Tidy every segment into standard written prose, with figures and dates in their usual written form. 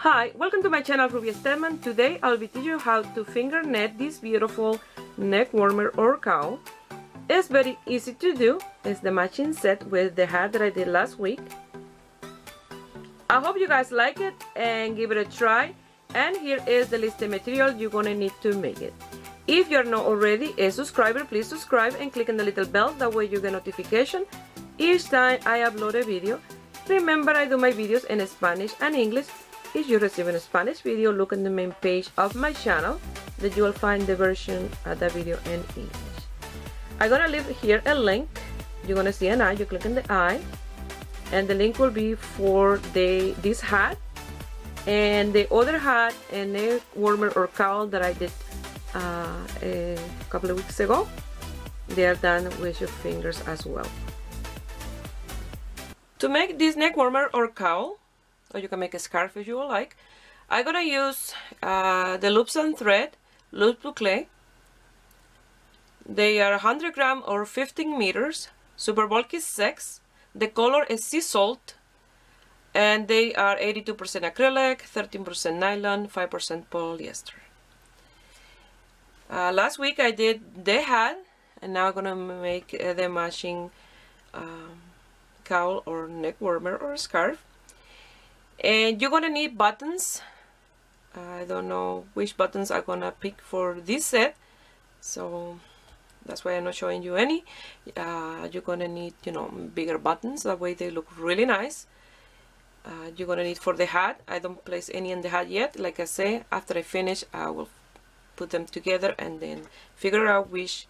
Hi, welcome to my channel Ruby Stedman. Today I'll be teaching you how to finger knit this beautiful neck warmer or cowl. It's very easy to do. It's the matching set with the hat that I did last week. I hope you guys like it and give it a try. And here is the list of material you're gonna need to make it. If you're not already a subscriber, please subscribe and click on the little bell. That way you get notification each time I upload a video. Remember, I do my videos in Spanish and English. If you receive a Spanish video, look at the main page of my channel that you will find the version of the video in English. I'm gonna leave here a link. You're gonna see an eye. You click on the eye, and the link will be for this hat and the other hat and neck warmer or cowl that I did a couple of weeks ago. They are done with your fingers as well. To make this neck warmer or cowl, or you can make a scarf if you would like, I'm gonna use the loops and thread, loop to clay. They are 100 grams or 15 meters. Super bulk is 6. The color is sea salt, and they are 82% acrylic, 13% nylon, 5% polyester. Last week I did the hat, and now I'm gonna make the matching cowl or neck warmer or scarf. And you're gonna need buttons. I don't know which buttons I'm gonna pick for this set, so that's why I'm not showing you any. You're gonna need, bigger buttons. That way they look really nice. You're gonna need for the hat. I don't place any in the hat yet. Like I say, after I finish, I will put them together and then figure out which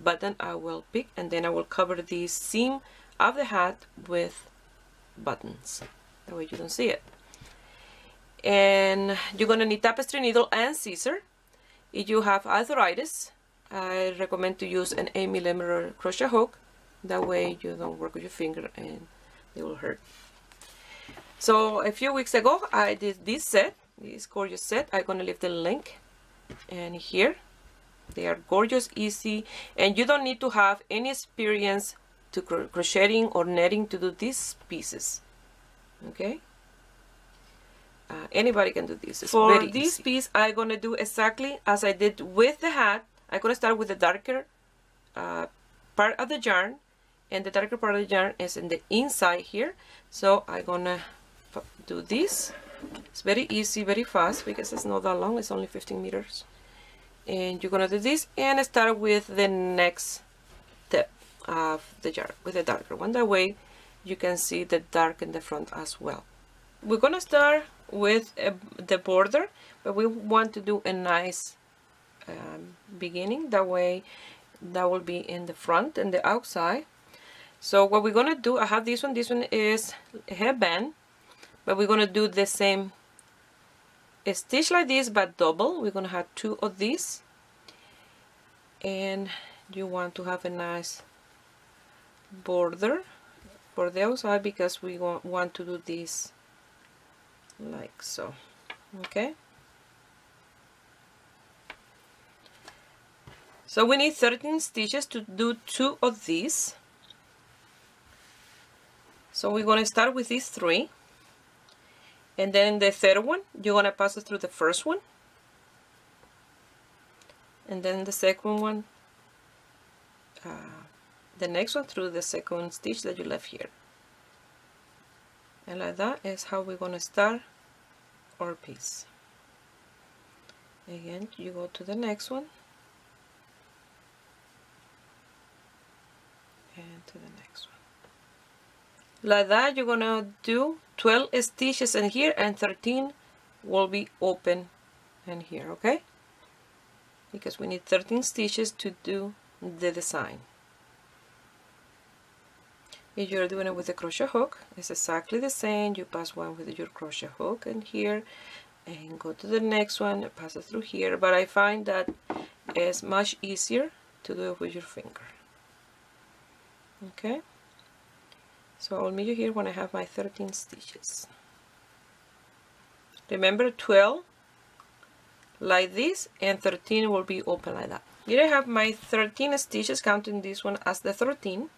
button I will pick, and then I will cover the seam of the hat with buttons. That way you don't see it. And you're gonna need tapestry needle and scissor. If you have arthritis, I recommend to use an 8mm crochet hook. That way you don't work with your finger and it will hurt. So a few weeks ago I did this set, this gorgeous set. I'm gonna leave the link and here. They are gorgeous, easy, and you don't need to have any experience to crocheting or netting to do these pieces. Okay, anybody can do this. It's for this easy. Piece I'm gonna do exactly as I did with the hat. I'm gonna start with the darker part of the yarn, and the darker part of the yarn is in the inside here. So I'm gonna do this. It's very easy, very fast, because it's not that long. It's only 15 meters. And you're gonna do this and start with the next step of the yarn with the darker one. That way you can see the dark in the front as well. We're gonna start with the border, but we want to do a nice beginning. That way that will be in the front and the outside. So what we're gonna do, I have this one is a headband, but we're gonna do the same stitch like this but double. We're gonna have 2 of these, and you want to have a nice border for the outside because we want to do this like so. Okay, so we need 13 stitches to do 2 of these. So we're going to start with these 3, and then the third one you're going to pass it through the first one, and then the second one, the next one through the second stitch that you left here. And like that is how we're going to start our piece. Again, you go to the next one and to the next one. Like that you're going to do 12 stitches in here, and 13 will be open in here, okay? Because we need 13 stitches to do the design. If you're doing it with a crochet hook, it's exactly the same. You pass one with your crochet hook in here and go to the next one, pass it through here, but I find that it's much easier to do it with your finger. Okay, so I will meet you here when I have my 13 stitches. Remember, 12 like this and 13 will be open like that. Here I have my 13 stitches, counting this one as the 13.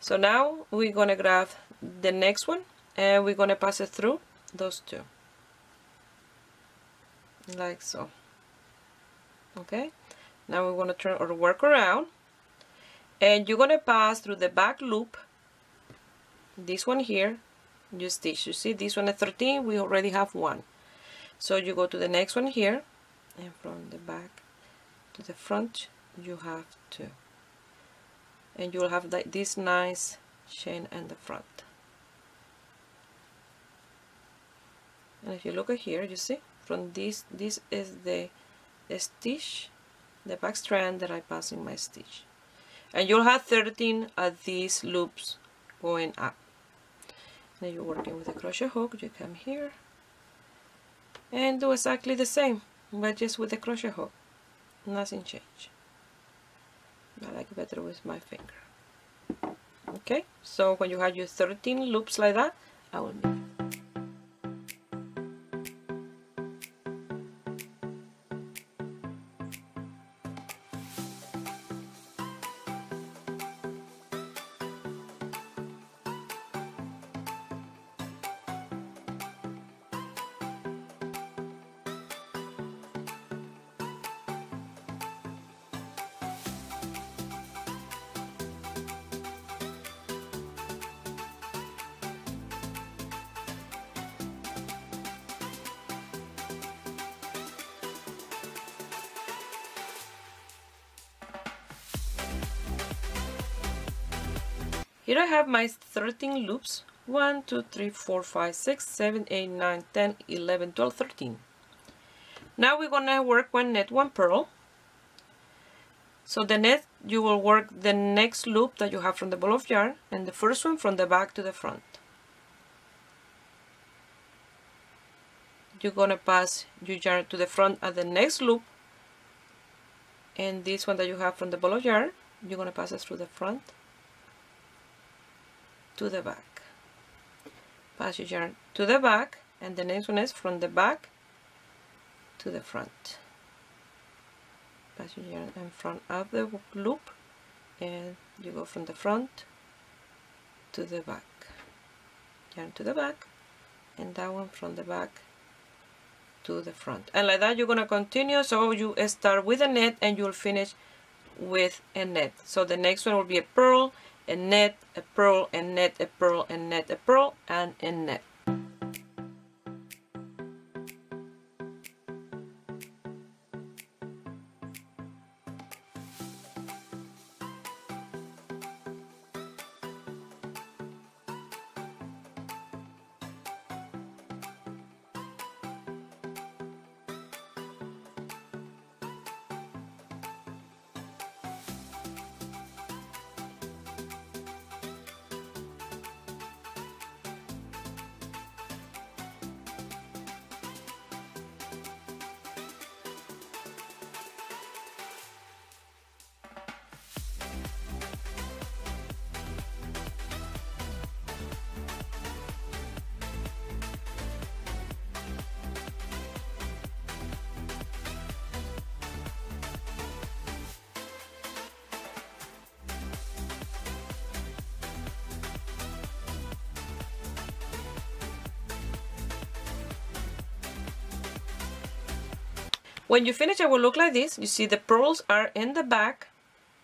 So now we're gonna grab the next one and we're gonna pass it through those 2. like so. Okay, now we're going to turn our work around, and you're going to pass through the back loop, this one here, you stitch. You see this one at 13, we already have one. So you go to the next one here, and from the back to the front you have 2, and you'll have this nice chain in the front. And if you look at here, you see from this is the stitch, the back strand that I pass in my stitch, and you'll have 13 of these loops going up. Now you're working with a crochet hook, you come here and do exactly the same, but just with a crochet hook. Nothing changed. I like it better with my finger. Okay, so when you have your 13 loops like that, I will meet you. Here I have my 13 loops. 1, 2, 3, 4, 5, 6, 7, 8, 9, 10, 11, 12, 13. Now we're gonna work one net, one purl. So the net, you will work the next loop that you have from the ball of yarn, and the first one from the back to the front. You're gonna pass your yarn to the front at the next loop, and this one that you have from the ball of yarn, you're gonna pass it through the front to the back. Pass your yarn to the back, and the next one is from the back to the front. Pass your yarn in front of the loop, and you go from the front to the back. Yarn to the back, and that one from the back to the front. And like that you're gonna continue, so you start with a net and you'll finish with a net. So the next one will be a purl, a net, a purl, a net, a purl, a net, a purl, and a net. When you finish, it will look like this. You see the purls are in the back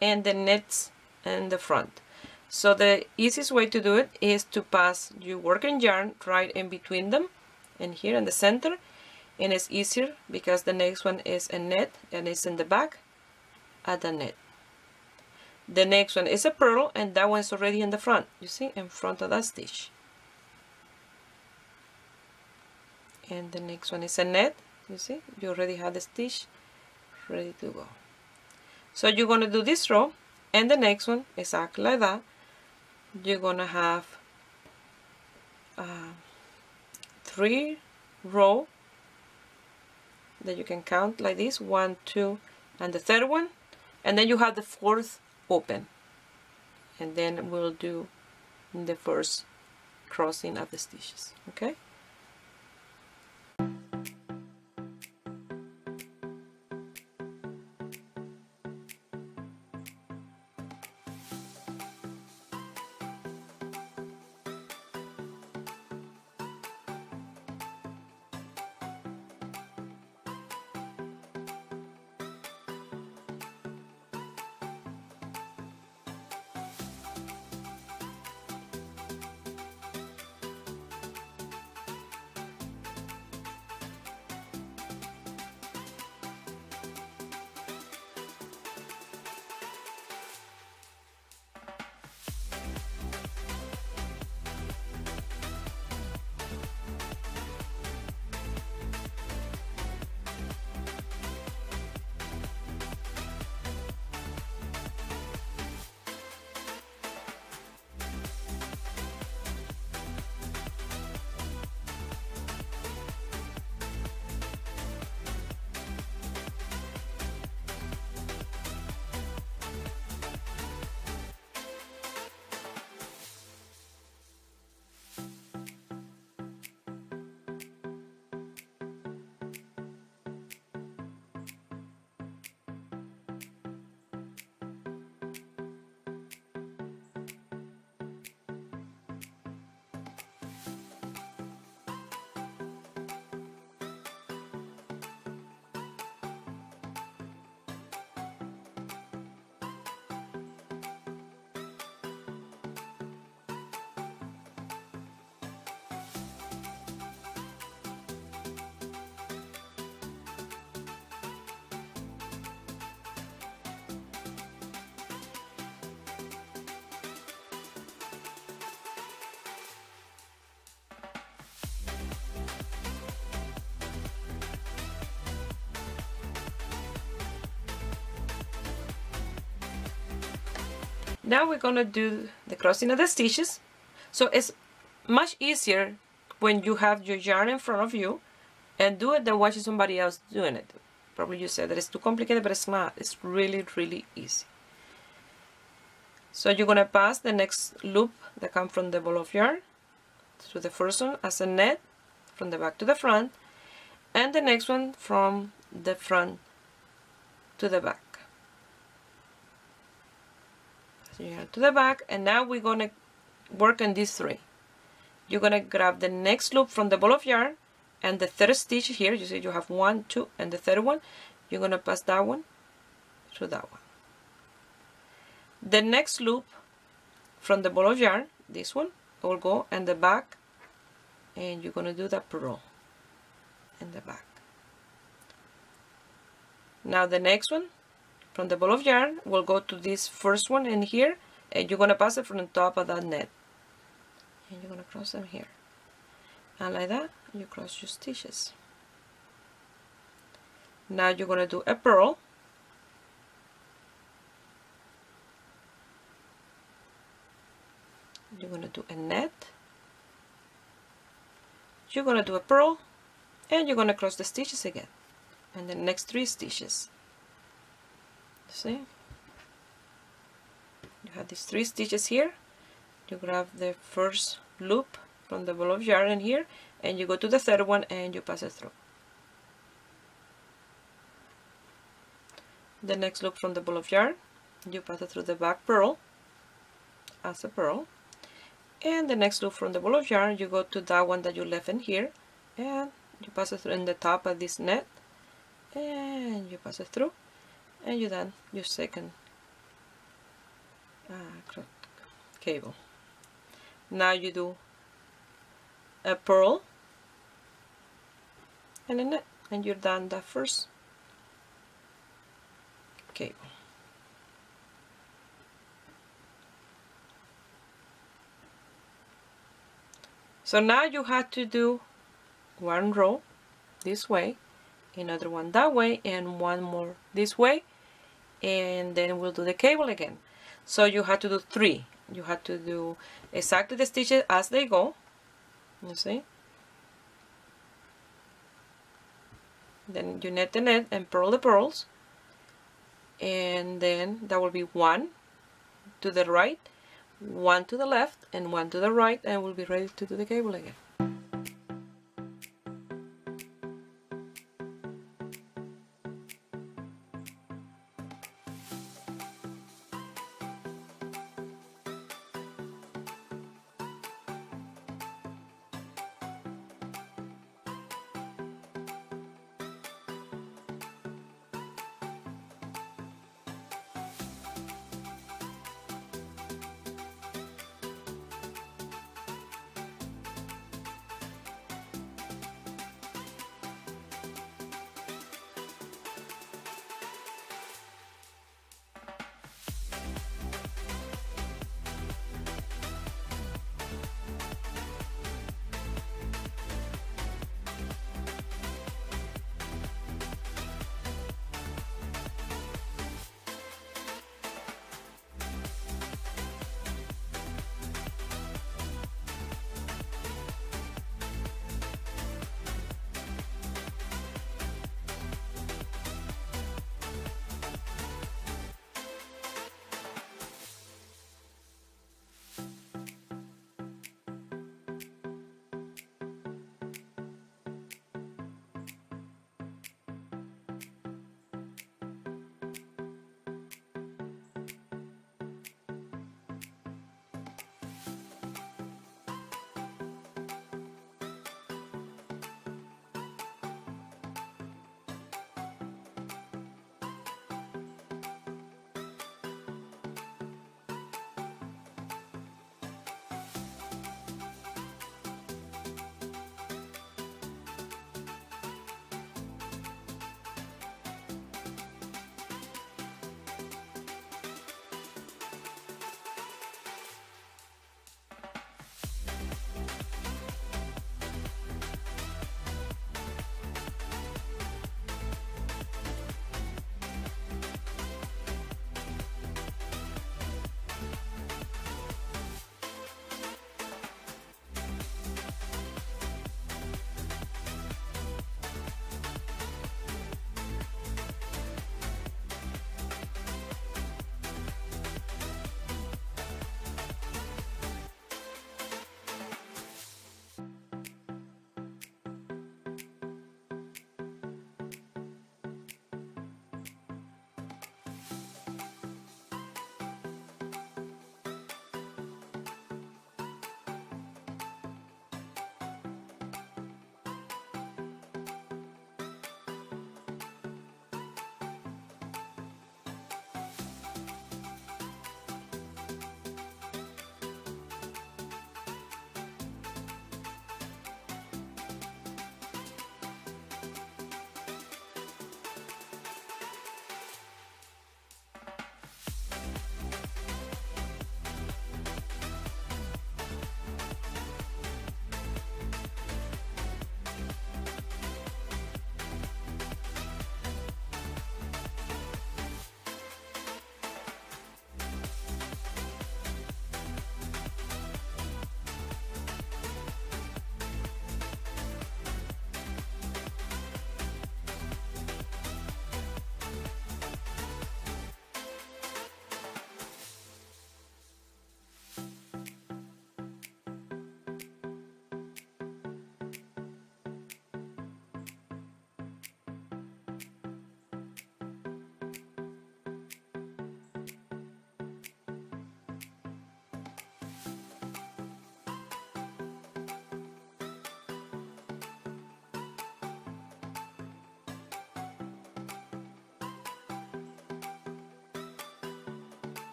and the nets in the front. So the easiest way to do it is to pass your working yarn right in between them and here in the center, and it's easier because the next one is a net and it's in the back at the net. The next one is a purl, and that one's already in the front, you see, in front of that stitch. And the next one is a net. You see, you already have the stitch ready to go. So you're going to do this row, and the next one exactly like that. You're going to have 3 rows that you can count like this, 1, 2, and the third one, and then you have the fourth open, and then we'll do the first crossing of the stitches. Okay. Now we're gonna do the crossing of the stitches. So it's much easier when you have your yarn in front of you and do it than watching somebody else doing it. Probably you said that it's too complicated, but it's not. It's really, really easy. So you're gonna pass the next loop that comes from the ball of yarn to the first one as a net from the back to the front, and the next one from the front to the back. So you're to the back, and now we're gonna work on these three. You're gonna grab the next loop from the ball of yarn and the third stitch here. You see you have 1, 2, and the third one. You're gonna pass that one through that one. The next loop from the ball of yarn, this one, will go in the back, and you're gonna do that purl in the back. Now the next one from the ball of yarn will go to this first one in here, and you're gonna pass it from the top of that net, and you're gonna cross them here, and like that you cross your stitches. Now you're gonna do a purl, you're gonna do a net, you're gonna do a purl, and you're gonna cross the stitches again, and the next 3 stitches. See, you have these 3 stitches here. You grab the first loop from the ball of yarn in here, and you go to the third one and you pass it through. The next loop from the ball of yarn, you pass it through the back purl as a purl, and the next loop from the ball of yarn, you go to that one that you left in here, and you pass it through in the top of this net, and you pass it through, and you done your second cable. Now you do a purl and a net, and you're done that first cable. So now you have to do one row this way, another one that way, and one more this way, and then we'll do the cable again. So you have to do 3. You have to do exactly the stitches as they go, you see. Then you net the net and purl the purls, and then that will be 1 to the right, 1 to the left, and 1 to the right, and we'll be ready to do the cable again.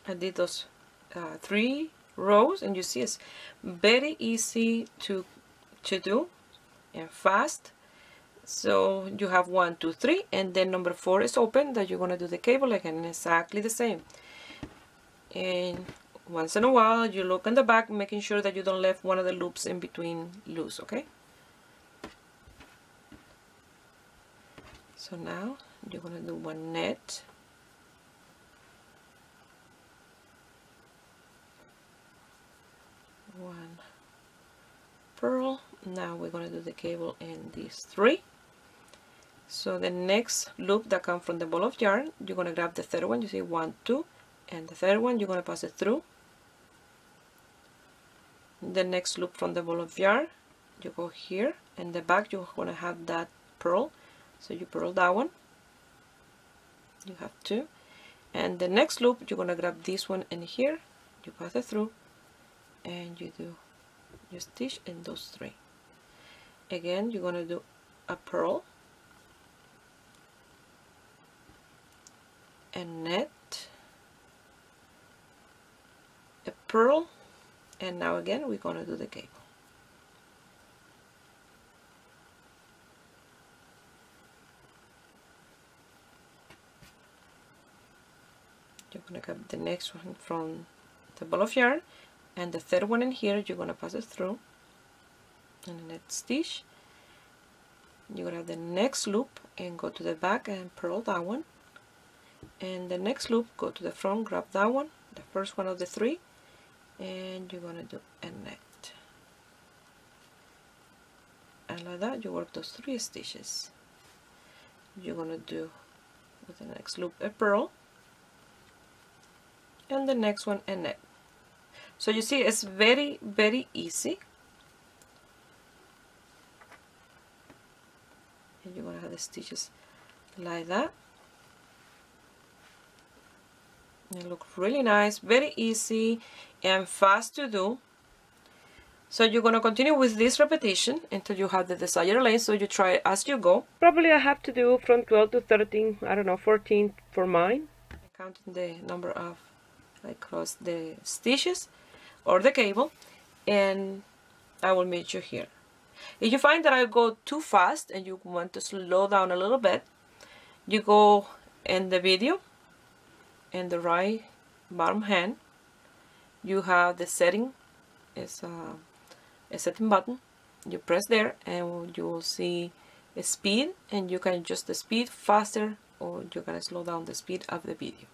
I did those 3 rows, and you see it's very easy to do and fast. So you have 1, 2, 3, and then number 4 is open, that you're gonna do the cable again exactly the same. And once in a while you look on the back, making sure that you don't leave one of the loops in between loose, okay? So now you're gonna do 1 net, one purl. Now we're gonna do the cable in these 3. So the next loop that comes from the ball of yarn, you're gonna grab the third one, you see 1, 2, and the third one you're gonna pass it through. The next loop from the ball of yarn, you go here, and the back you're gonna have that purl, so you purl that one, you have 2, and the next loop you're gonna grab this one in here, you pass it through, and you stitch in those 3. Again, you're gonna do a purl, a net, a purl, and now again we're gonna do the cable. You're gonna grab the next one from the ball of yarn, and the third one in here you're gonna pass it through, and a net stitch. You're gonna have the next loop and go to the back and purl that one, and the next loop go to the front, grab that one, the first one of the 3, and you're gonna do a net, and like that you work those 3 stitches. You're gonna do with the next loop a purl, and the next one a net. So you see it's very, very easy. And you're gonna have the stitches like that. It looks really nice, very easy and fast to do. So you're gonna continue with this repetition until you have the desired length, so you try as you go. Probably I have to do from 12 to 13, I don't know, 14 for mine. I'm counting the number of across the stitches or the cable, and I will meet you here. If you find that I go too fast and you want to slow down a little bit, you go in the video, in the right bottom hand, you have the setting, it's a setting button. You press there and you will see a speed, and you can adjust the speed faster, or you can slow down the speed of the video,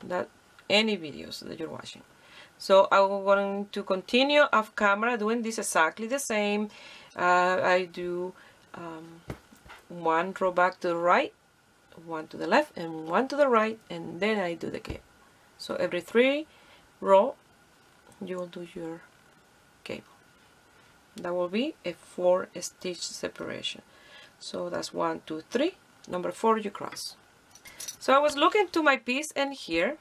that any videos that you're watching. So I'm going to continue off camera doing this exactly the same. I do 1 row back to the right, 1 to the left, and 1 to the right, and then I do the cable. So every 3 row you will do your cable. That will be a 4 stitch separation. So that's 1, 2, 3. Number 4 you cross. So I was looking to my piece in here,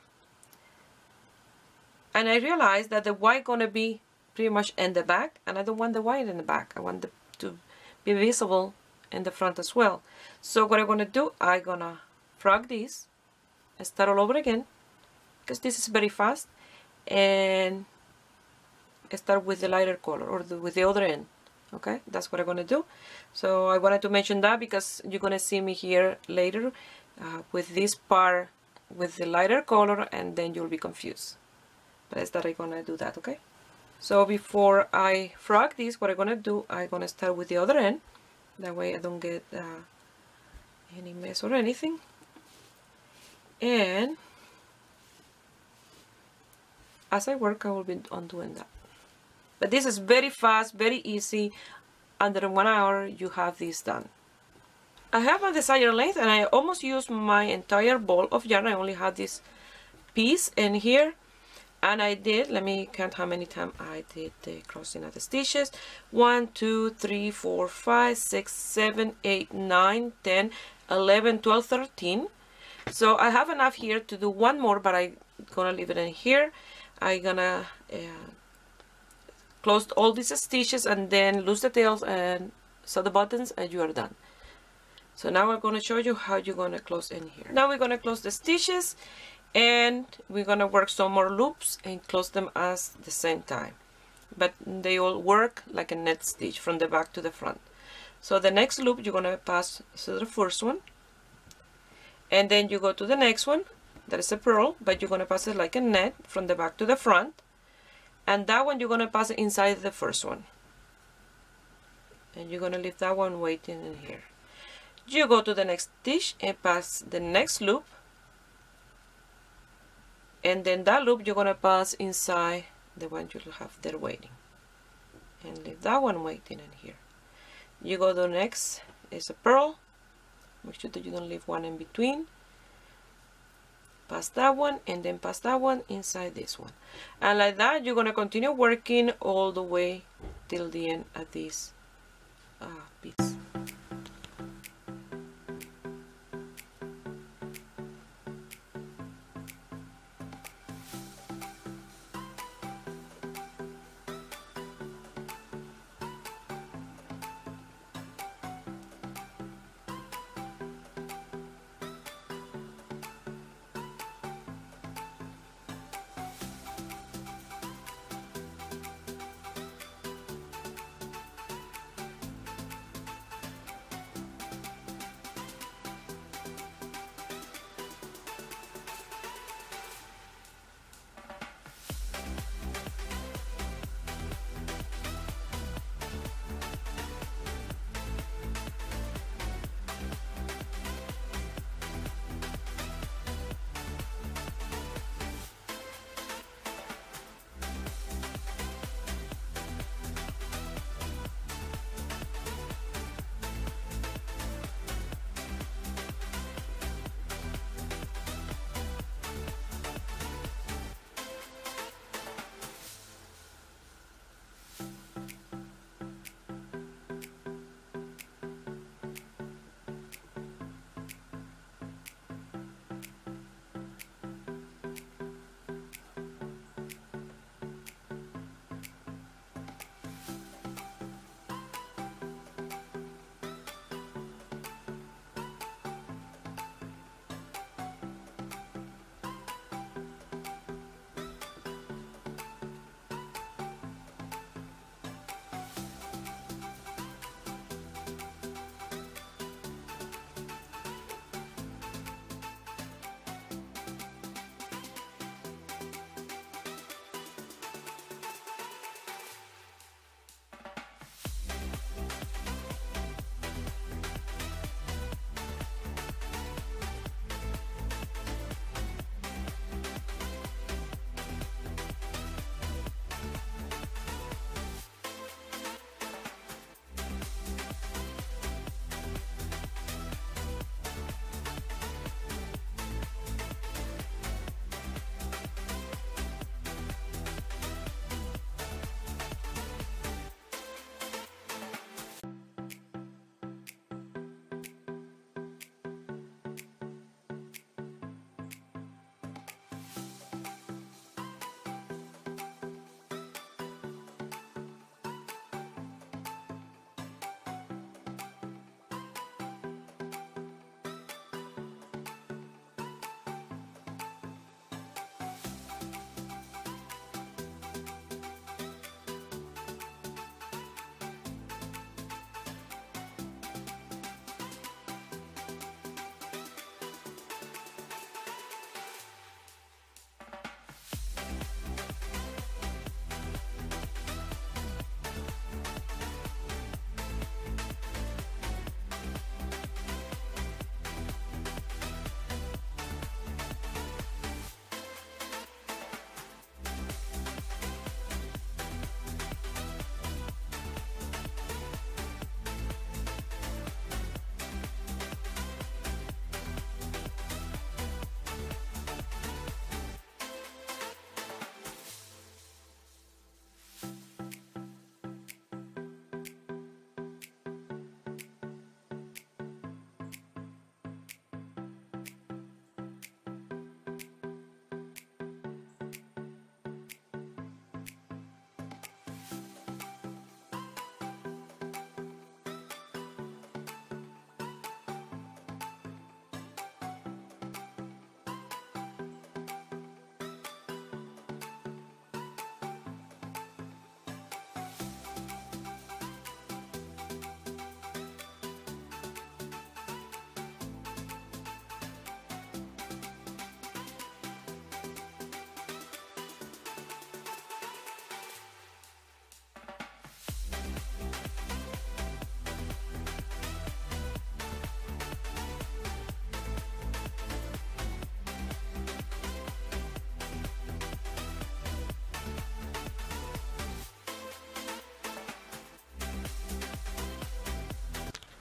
and I realized that the white gonna be pretty much in the back, and I don't want the white in the back. I want it to be visible in the front as well. So what I'm gonna do, I'm gonna frog this and start all over again, because this is very fast, and start with the lighter color, or with the other end. Okay, that's what I'm gonna do. So I wanted to mention that because you're gonna see me here later with this part with the lighter color, and then you'll be confused. But it's that I'm gonna do that, okay? So before I frog this, what I'm gonna do, I'm gonna start with the other end. That way I don't get any mess or anything. And as I work, I will be undoing that. But this is very fast, very easy. Under 1 hour, you have this done. I have a desired length, and I almost used my entire ball of yarn. I only had this piece in here. And I did, let me count how many times I did the crossing of the stitches. 1, 2, 3, 4, 5, 6, 7, 8, 9, 10, 11, 12, 13. So I have enough here to do 1 more, but I'm gonna leave it in here. I'm gonna close all these stitches and then loose the tails and sew the buttons, and you are done. So now I'm going to show you how you're going to close in here. Now we're going to close the stitches, and we're gonna work some more loops and close them at the same time, but they all work like a net stitch from the back to the front. So the next loop you're gonna pass through the first one, and then you go to the next one that is a purl, but you're gonna pass it like a net from the back to the front, and that one you're gonna pass it inside the first one, and you're gonna leave that one waiting in here. You go to the next stitch and pass the next loop, and then that loop you're gonna pass inside the one you have there waiting, and leave that one waiting in here. You go to the next is a purl, make sure that you don't leave one in between, pass that one, and then pass that one inside this one, and like that you're gonna continue working all the way till the end of this piece.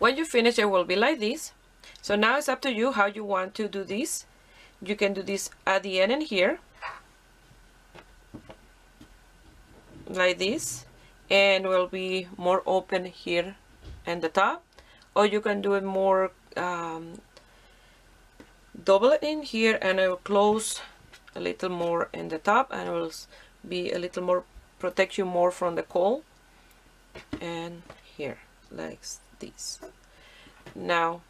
When you finish, it will be like this. So now it's up to you how you want to do this. You can do this at the end and here, like this, and will be more open here and the top, or you can do it more double it in here, and it will close a little more in the top, and it will be a little more, protect you more from the cold, and here like this. Now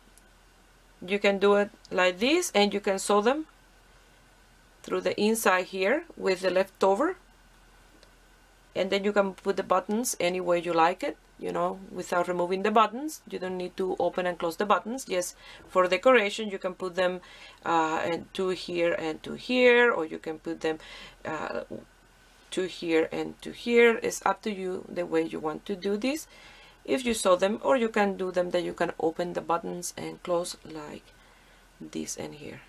you can do it like this, and you can sew them through the inside here with the leftover, and then you can put the buttons any way you like it, you know, without removing the buttons. You don't need to open and close the buttons. Just for decoration, you can put them and two here and two here, or you can put them two here and two here. It's up to you the way you want to do this. If you sew them, or you can do them that you can open the buttons and close like this and here.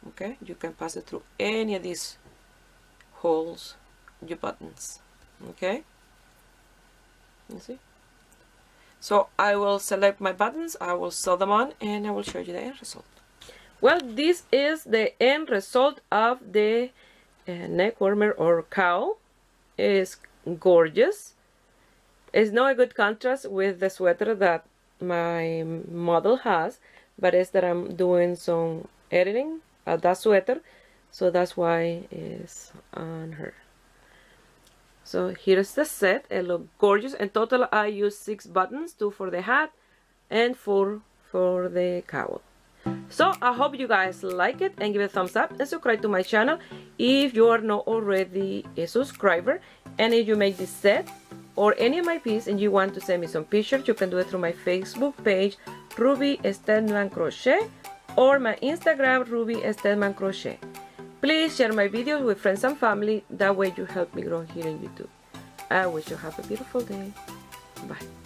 Okay, you can pass it through any of these holes, your buttons. Okay, you see. So I will select my buttons, I will sew them on, and I will show you the end result. Well, this is the end result of the neck warmer or cowl. It is gorgeous. It's not a good contrast with the sweater that my model has, but it's that I'm doing some editing of that sweater, so that's why it's on her. So here's the set. It looks gorgeous. In total, I used 6 buttons, 2 for the hat and 4 for the cowl. So I hope you guys like it, and give it a thumbs up and subscribe to my channel if you are not already a subscriber. And if you make this set or any of my pieces and you want to send me some pictures, you can do it through my Facebook page, Ruby Stedman Crochet, or my Instagram, Ruby Stedman Crochet. Please share my videos with friends and family. That way you help me grow here on YouTube. I wish you have a beautiful day. Bye.